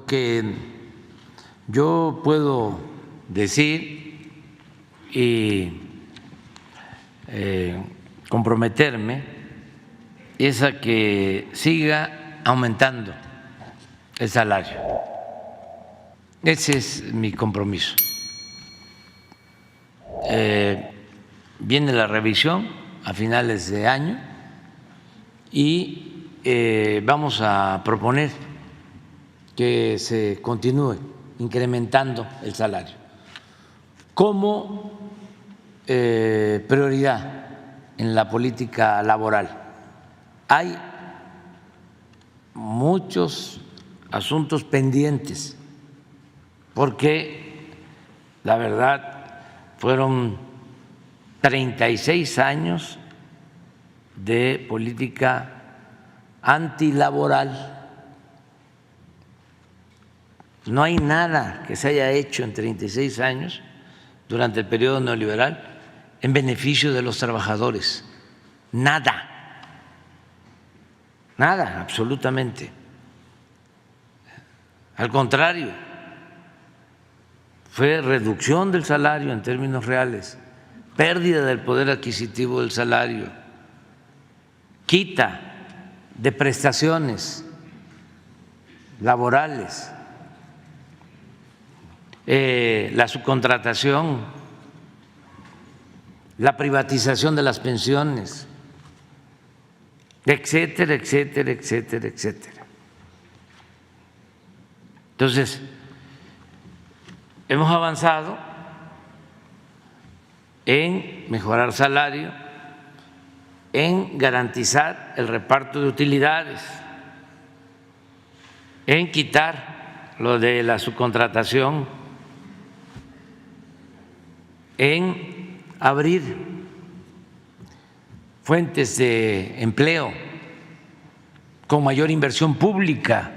que yo puedo decir y comprometerme es a que siga aumentando el salario. Ese es mi compromiso. Viene la revisión a finales de año y vamos a proponer que se continúe incrementando el salario como prioridad en la política laboral. Hay muchos asuntos pendientes porque la verdad fueron 36 años de política antilaboral. No hay nada que se haya hecho en 36 años durante el periodo neoliberal en beneficio de los trabajadores. Nada. Nada, absolutamente. Al contrario, fue reducción del salario en términos reales, pérdida del poder adquisitivo del salario, quita de prestaciones laborales, la subcontratación, la privatización de las pensiones, etcétera, etcétera, etcétera, etcétera. Entonces, hemos avanzado en mejorar salario, en garantizar el reparto de utilidades, en quitar lo de la subcontratación, en abrir fuentes de empleo con mayor inversión pública.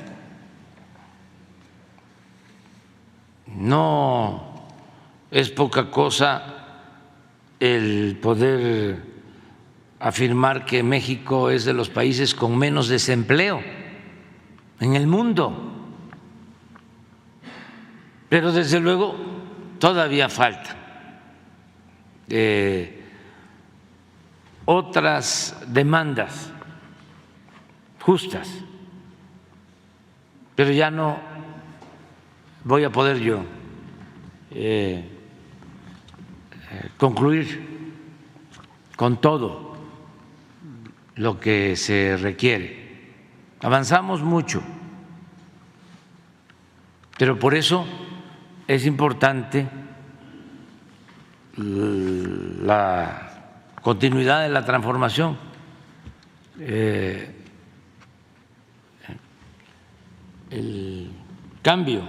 No es poca cosa el poder afirmar que México es de los países con menos desempleo en el mundo, pero desde luego todavía falta otras demandas justas, pero ya no voy a poder yo concluir con todo lo que se requiere. Avanzamos mucho, pero por eso es importante la continuidad de la transformación. El cambio,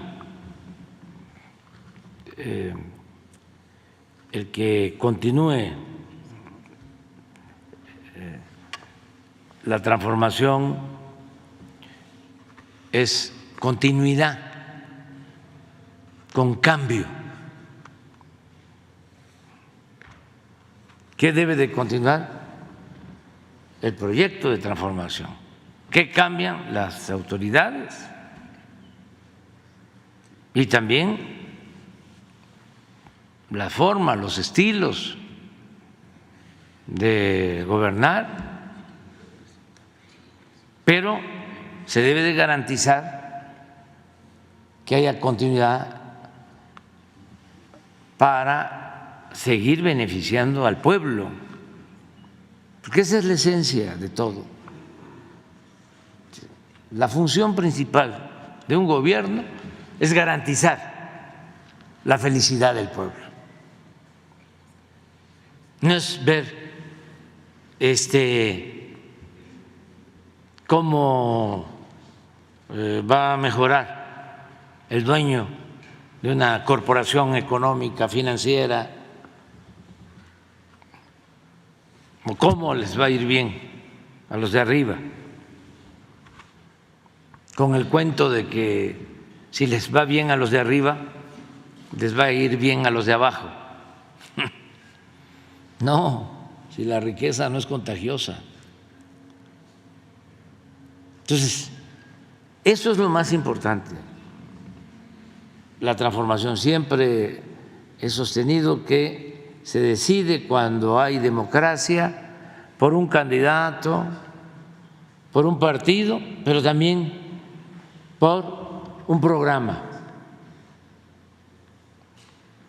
el que continúe la transformación es continuidad con cambio. ¿Qué debe de continuar? El proyecto de transformación. ¿Qué cambian las autoridades? Y también la forma, los estilos de gobernar, pero se debe de garantizar que haya continuidad para seguir beneficiando al pueblo, porque esa es la esencia de todo. La función principal de un gobierno es garantizar la felicidad del pueblo, no es ver cómo va a mejorar el dueño de una corporación económica, financiera, o cómo les va a ir bien a los de arriba, con el cuento de que si les va bien a los de arriba, les va a ir bien a los de abajo. No, si la riqueza no es contagiosa. Entonces, eso es lo más importante. la transformación. Siempre he sostenido que se decide cuando hay democracia por un candidato, por un partido, pero también por un programa.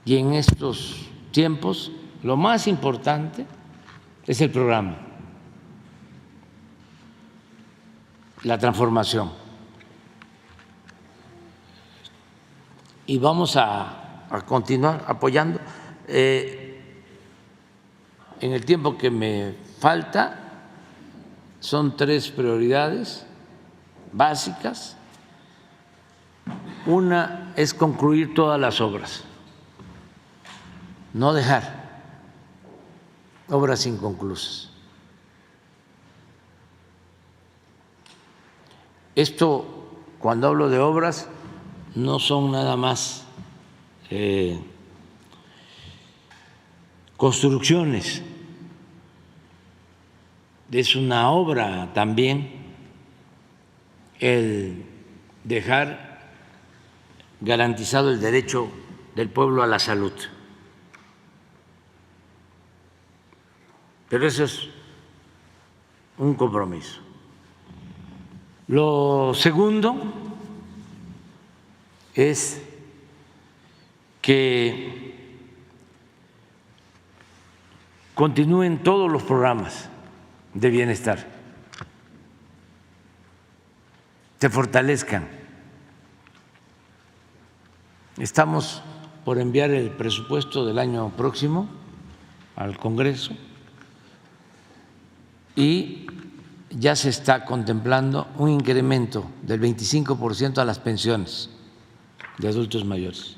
Y en estos tiempos lo más importante es el programa, la transformación. Y vamos a continuar apoyando. En el tiempo que me falta, son 3 prioridades básicas. Una es concluir todas las obras, no dejar obras inconclusas. Esto, cuando hablo de obras, no son nada más construcciones, es una obra también el dejar garantizado el derecho del pueblo a la salud. Pero eso es un compromiso. Lo segundo es que continúen todos los programas de bienestar, se fortalezcan. Estamos por enviar el presupuesto del año próximo al Congreso y ya se está contemplando un incremento del 25% a las pensiones de adultos mayores.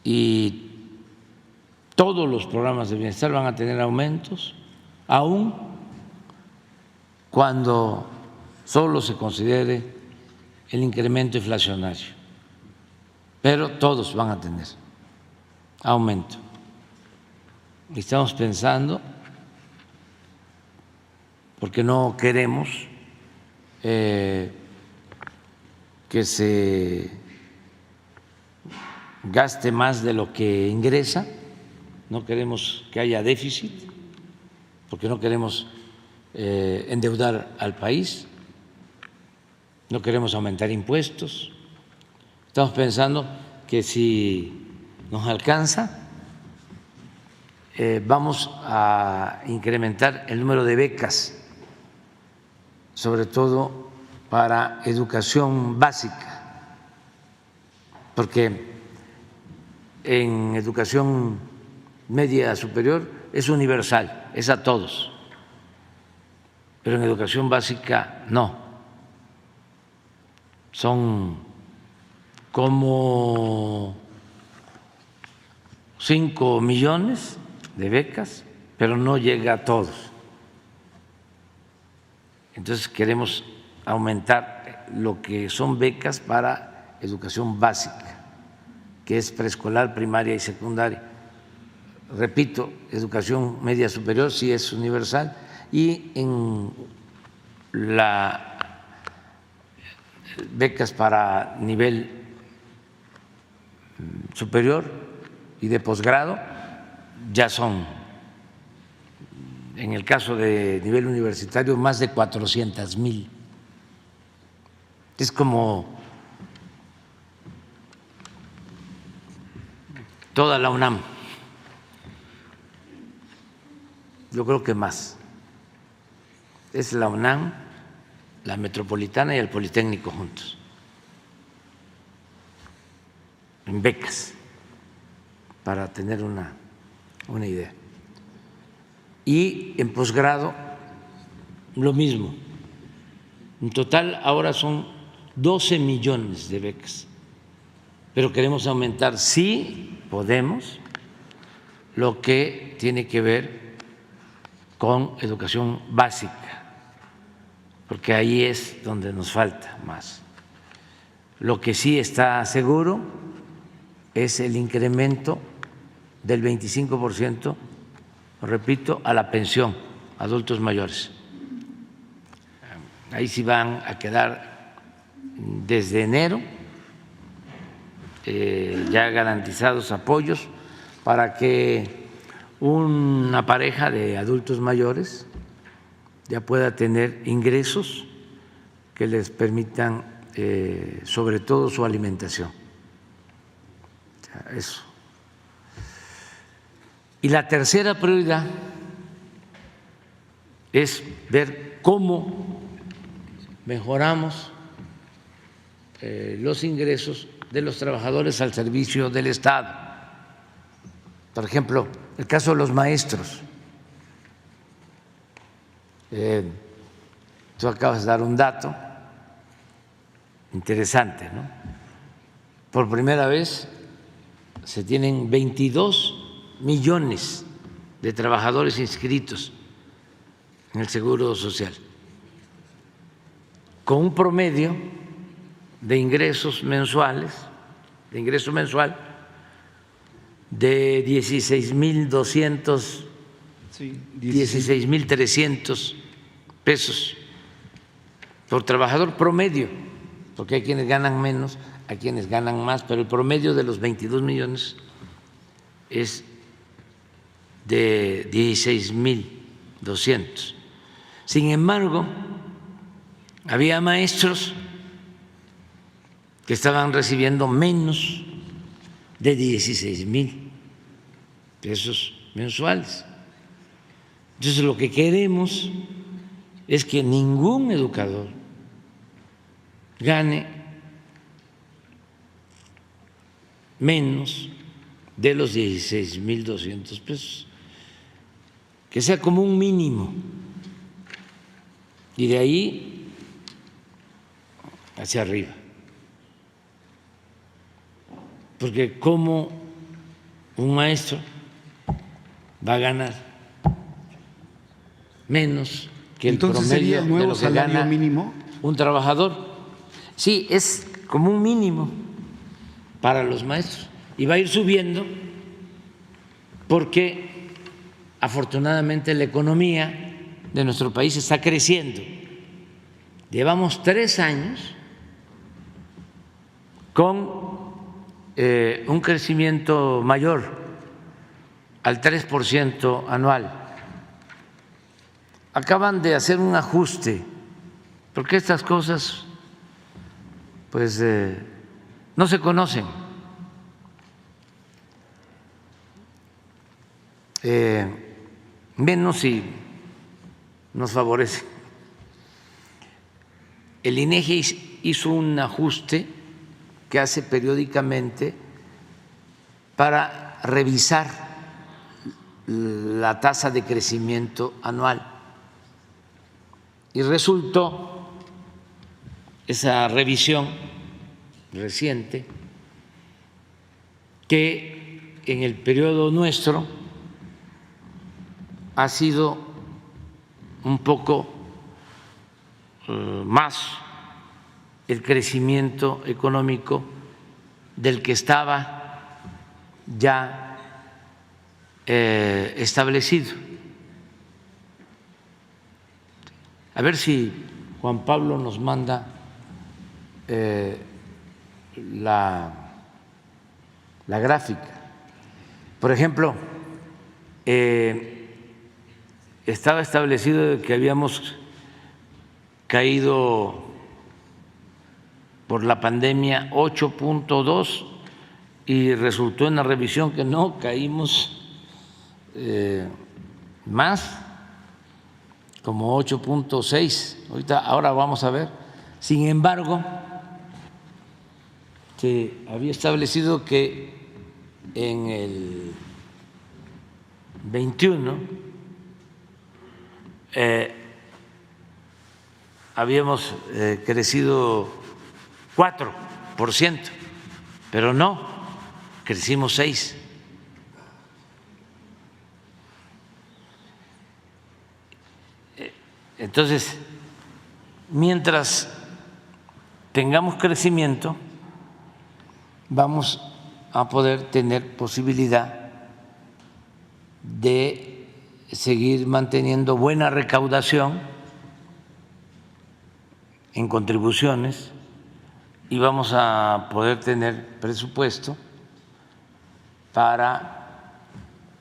Y todos los programas de bienestar van a tener aumentos, aun cuando solo se considere el incremento inflacionario, pero todos van a tener aumento. Estamos pensando, porque no queremos que se gaste más de lo que ingresa, no queremos que haya déficit, porque no queremos endeudar al país, no queremos aumentar impuestos. Estamos pensando que si nos alcanza, vamos a incrementar el número de becas, sobre todo para educación básica, porque en educación media superior es universal, es a todos, pero en educación básica no. Son como 5 millones de becas, pero no llega a todos. Entonces queremos aumentar lo que son becas para educación básica, que es preescolar, primaria y secundaria. Repito, educación media superior sí es universal, y en las becas para nivel superior y de posgrado ya son, en el caso de nivel universitario, más de 400,000. Es como toda la UNAM, yo creo que más. Es la UNAM, la Metropolitana y el Politécnico juntos, en becas, para tener una idea. Y en posgrado lo mismo. En total ahora son 12 millones de becas, pero queremos aumentar, si podemos, lo que tiene que ver con educación básica, porque ahí es donde nos falta más. Lo que sí está seguro es el incremento del 25%, repito, a la pensión a adultos mayores. Ahí sí van a quedar desde enero ya garantizados apoyos para que una pareja de adultos mayores ya pueda tener ingresos que les permitan sobre todo su alimentación. Eso. Y la tercera prioridad es ver cómo mejoramos los ingresos de los trabajadores al servicio del Estado. Por ejemplo, el caso de los maestros. Tú acabas de dar un dato interesante, ¿no? Por primera vez se tienen 22 millones de trabajadores inscritos en el Seguro Social, con un promedio de ingresos mensuales, de ingreso mensual de 16,200, 16,300 pesos por trabajador promedio, porque hay quienes ganan menos, hay quienes ganan más, pero el promedio de los 22 millones es de 16,200. Sin embargo, había maestros que estaban recibiendo menos de 16,000 pesos mensuales. Entonces, lo que queremos es que ningún educador gane menos de los 16,200 pesos, que sea como un mínimo, y de ahí hacia arriba. Porque ¿cómo un maestro va a ganar menos que el promedio sería el nuevo de lo que salario gana mínimo? Un trabajador? Sí, es como un mínimo para los maestros y va a ir subiendo porque afortunadamente la economía de nuestro país está creciendo. Llevamos 3 años con un crecimiento mayor al 3% anual. Acaban de hacer un ajuste, porque estas cosas pues no se conocen. Menos si nos favorece. El INEGI hizo un ajuste que hace periódicamente para revisar la tasa de crecimiento anual. Y resultó esa revisión reciente que en el periodo nuestro ha sido un poco más el crecimiento económico del que estaba ya establecido. A ver si Juan Pablo nos manda la gráfica. Por ejemplo, estaba establecido que habíamos caído por la pandemia 8.2 y resultó en la revisión que no, caímos más, como 8.6. Ahora vamos a ver. Sin embargo, se había establecido que en el 21 habíamos crecido 4%, pero no, crecimos 6%. Entonces, mientras tengamos crecimiento, vamos a poder tener posibilidad de seguir manteniendo buena recaudación en contribuciones, y vamos a poder tener presupuesto para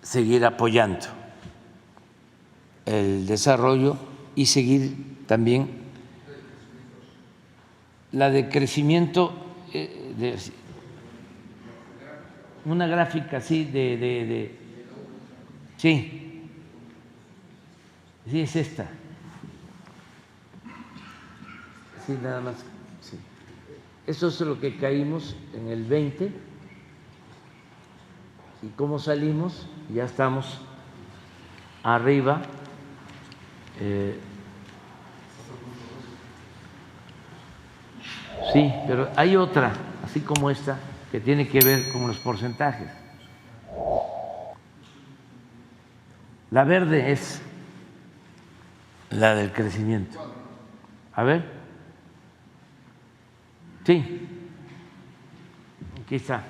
seguir apoyando el desarrollo y seguir también la de crecimiento, una gráfica así sí, sí es esta, sí nada más, sí. Eso es lo que caímos en el 20 y cómo salimos, ya estamos arriba. Sí, pero hay otra, así como esta, que tiene que ver con los porcentajes. La verde es la del crecimiento. A ver. Sí. Aquí está.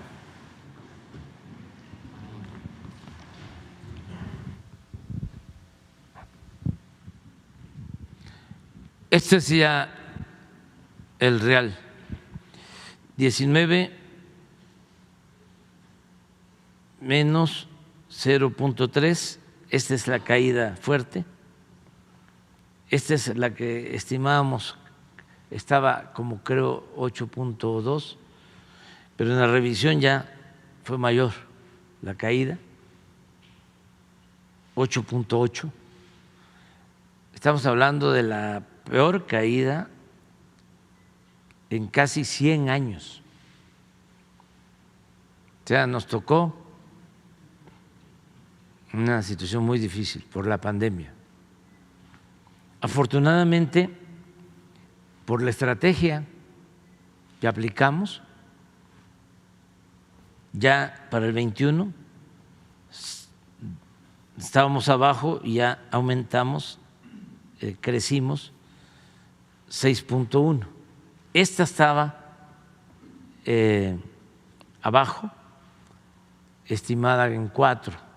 Este es ya el real. 19 menos 0.3, esta es la caída fuerte, esta es la que estimábamos, estaba como creo 8.2, pero en la revisión ya fue mayor la caída, 8.8. Estamos hablando de la peor caída en casi 100 años. O sea, nos tocó una situación muy difícil por la pandemia. Afortunadamente, por la estrategia que aplicamos, ya para el 21 estábamos abajo y ya aumentamos, crecimos 6.1. Esta estaba abajo, estimada en 4.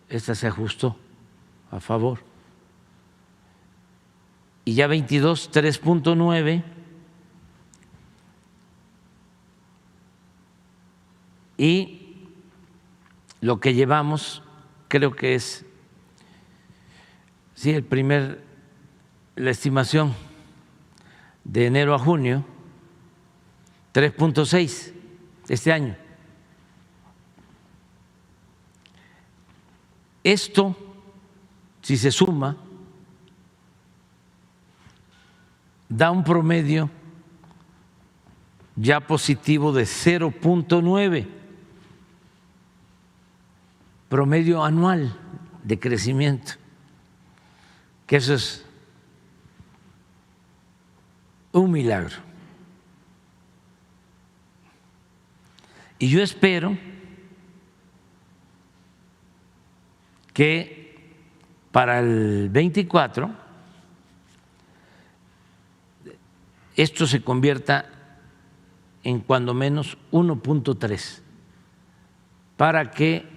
Esta se ajustó a favor. Y ya 22, 3.9. Y lo que llevamos, creo que es, sí, la estimación de enero a junio, 3.6 este año. Esto, si se suma, da un promedio ya positivo de 0.9, promedio anual de crecimiento, que eso es un milagro. Y yo espero que para el 24 esto se convierta en cuando menos 1.3 para que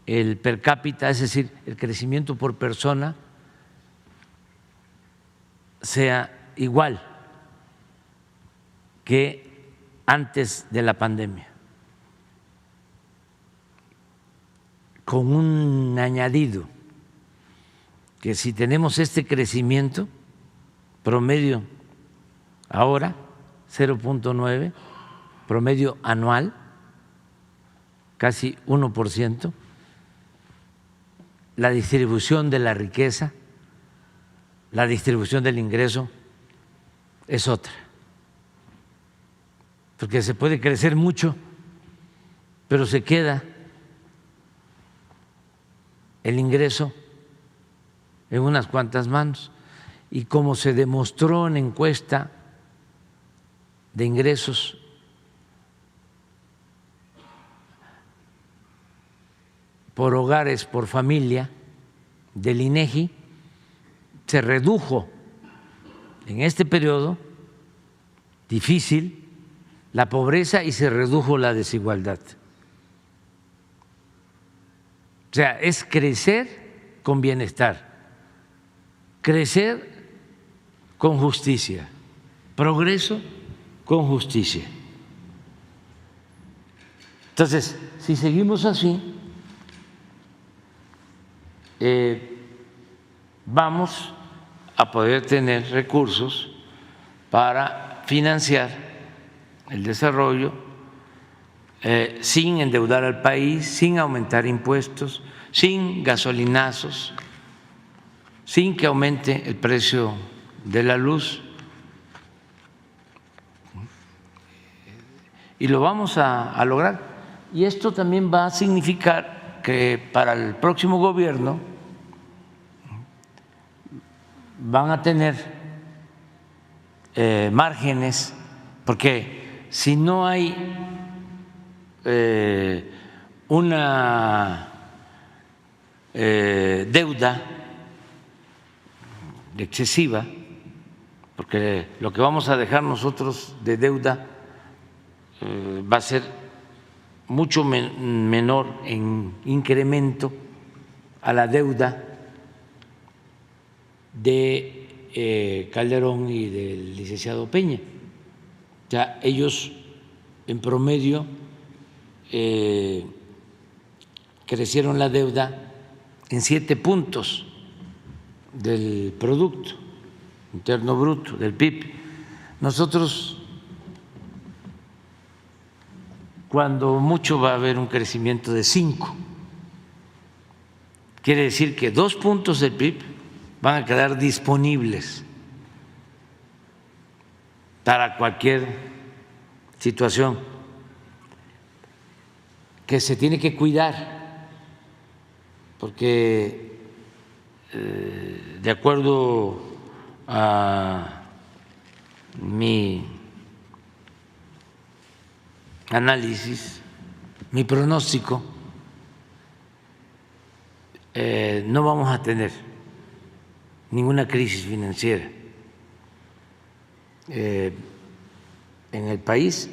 el per cápita, es decir, el crecimiento por persona, sea igual que antes de la pandemia, con un añadido, que si tenemos este crecimiento promedio ahora, 0.9, promedio anual, casi 1%, la distribución de la riqueza, la distribución del ingreso es otra, porque se puede crecer mucho, pero se queda el ingreso en unas cuantas manos. Y como se demostró en encuesta de ingresos por hogares, por familia del INEGI, se redujo en este periodo difícil la pobreza y se redujo la desigualdad. O sea, es crecer con bienestar, crecer con justicia, progreso con justicia. Entonces, si seguimos así, vamos a poder tener recursos para financiar el desarrollo sin endeudar al país, sin aumentar impuestos, sin gasolinazos, sin que aumente el precio de la luz. Y lo vamos a lograr. Y esto también va a significar que para el próximo gobierno van a tener márgenes, porque si no hay una deuda excesiva, porque lo que vamos a dejar nosotros de deuda va a ser mucho menor en incremento a la deuda de Calderón y del licenciado Peña. Ya ellos en promedio crecieron la deuda en 7 puntos del Producto Interno Bruto, del PIB. Nosotros, cuando mucho, va a haber un crecimiento de 5. Quiere decir que 2 puntos del PIB van a quedar disponibles para cualquier situación que se tiene que cuidar, porque de acuerdo a mi análisis, mi pronóstico, no vamos a tener ninguna crisis financiera en el país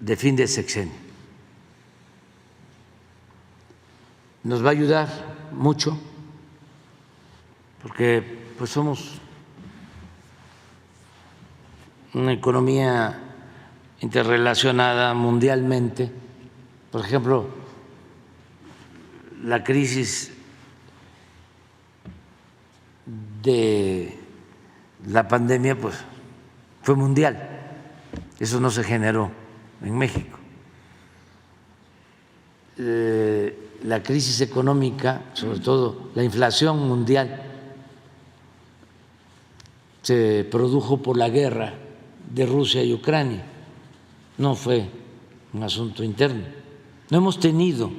de fin de sexenio. Nos va a ayudar mucho porque pues somos una economía interrelacionada mundialmente. Por ejemplo, la crisis de la pandemia pues fue mundial, eso no se generó en México. La crisis económica, sobre todo la inflación mundial, se produjo por la guerra de Rusia y Ucrania, no fue un asunto interno. No hemos tenido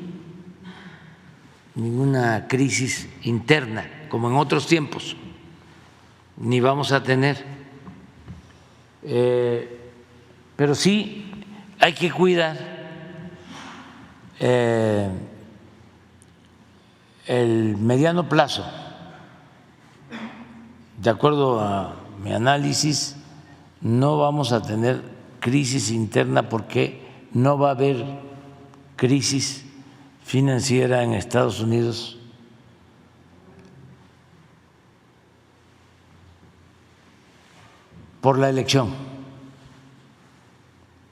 ninguna crisis interna como en otros tiempos, ni vamos a tener, pero sí hay que cuidar el mediano plazo. De acuerdo a mi análisis, no vamos a tener crisis interna porque no va a haber crisis financiera en Estados Unidos por la elección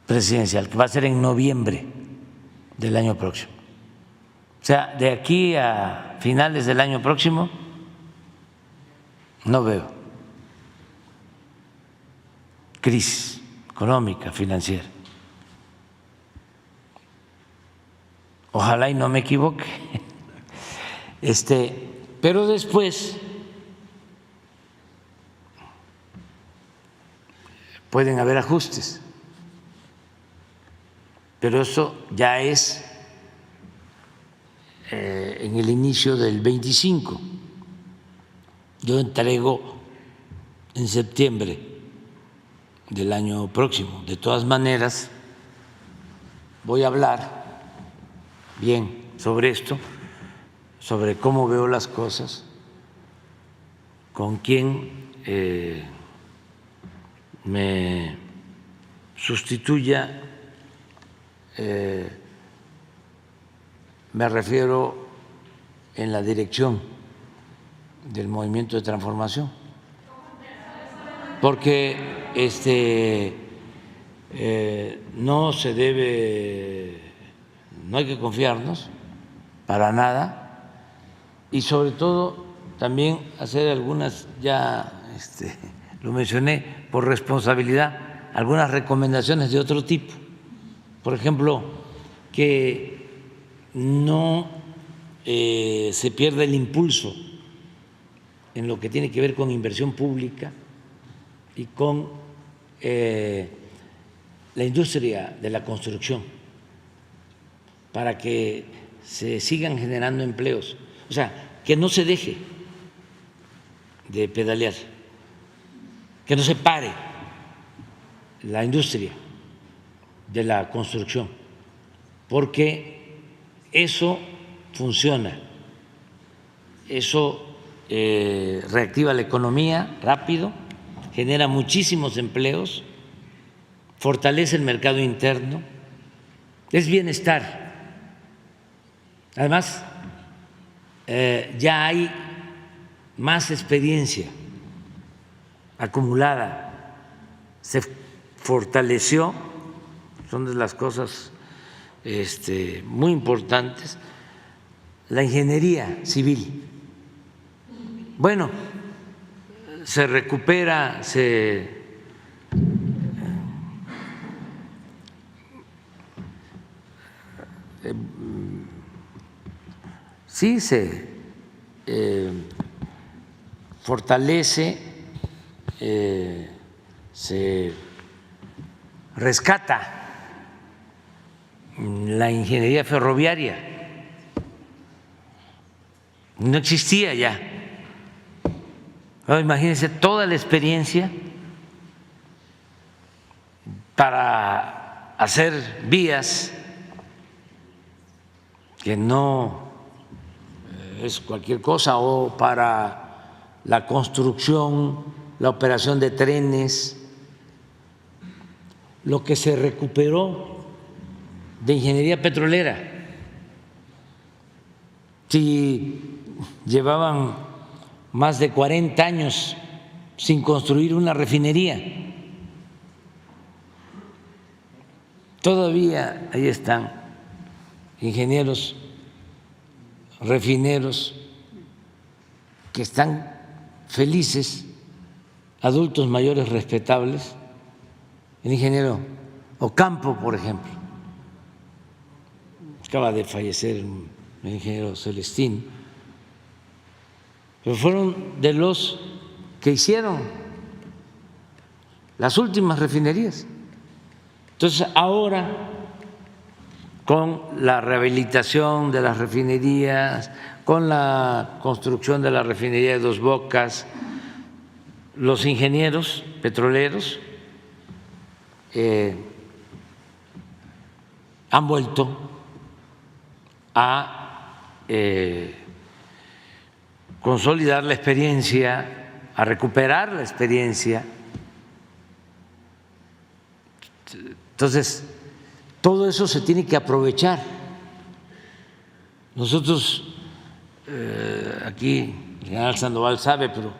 presidencial, que va a ser en noviembre del año próximo. O sea, de aquí a finales del año próximo no veo crisis económica, financiera. Ojalá y no me equivoque. Pero después pueden haber ajustes, pero eso ya es en el inicio del 25. Yo entrego en septiembre del año próximo. De todas maneras, voy a hablar bien sobre esto, sobre cómo veo las cosas, con quién me sustituya. Me refiero en la dirección del Movimiento de Transformación. porque no se debe, no hay que confiarnos para nada, y sobre todo también hacer algunas, ya lo mencioné, por responsabilidad, algunas recomendaciones de otro tipo. Por ejemplo, que no se pierda el impulso en lo que tiene que ver con inversión pública y con la industria de la construcción, para que se sigan generando empleos. O sea, que no se deje de pedalear, que no se pare la industria de la construcción, porque eso funciona, eso reactiva la economía rápido, genera muchísimos empleos, fortalece el mercado interno, es bienestar. Además, ya hay más experiencia acumulada, se fortaleció, son de las cosas muy importantes, la ingeniería civil. Bueno, se recupera, sí se fortalece, se rescata la ingeniería ferroviaria. No existía ya. Ahora imagínense toda la experiencia para hacer vías, que no es cualquier cosa, o para la construcción, la operación de trenes, lo que se recuperó de ingeniería petrolera. Si llevaban más de 40 años sin construir una refinería, todavía ahí están ingenieros refineros que están felices, adultos mayores respetables. El ingeniero Ocampo, por ejemplo, acaba de fallecer el ingeniero Celestín, pero fueron de los que hicieron las últimas refinerías. Entonces, ahora, con la rehabilitación de las refinerías, con la construcción de la refinería de Dos Bocas, los ingenieros petroleros han vuelto a consolidar la experiencia, a recuperar la experiencia. Entonces, todo eso se tiene que aprovechar. Nosotros, aquí el general Sandoval sabe, pero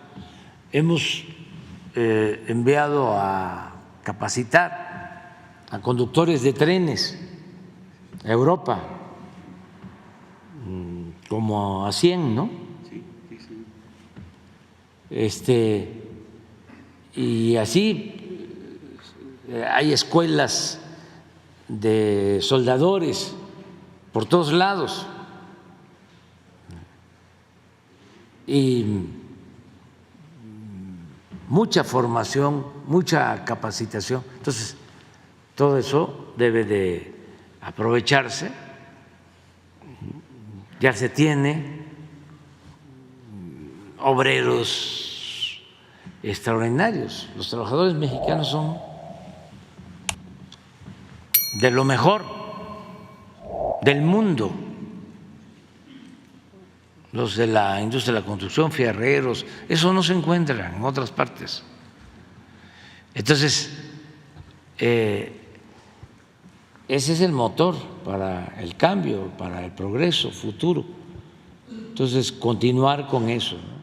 hemos enviado a capacitar a conductores de trenes a Europa, como a 100, ¿no? Y así hay escuelas de soldadores por todos lados, y mucha formación, mucha capacitación. Entonces, todo eso debe de aprovecharse. Ya se tiene obreros extraordinarios. Los trabajadores mexicanos son de lo mejor del mundo. Los de la industria de la construcción, fierreros, eso no se encuentra en otras partes. Entonces, ese es el motor para el cambio, para el progreso futuro. Entonces, continuar con eso, ¿no?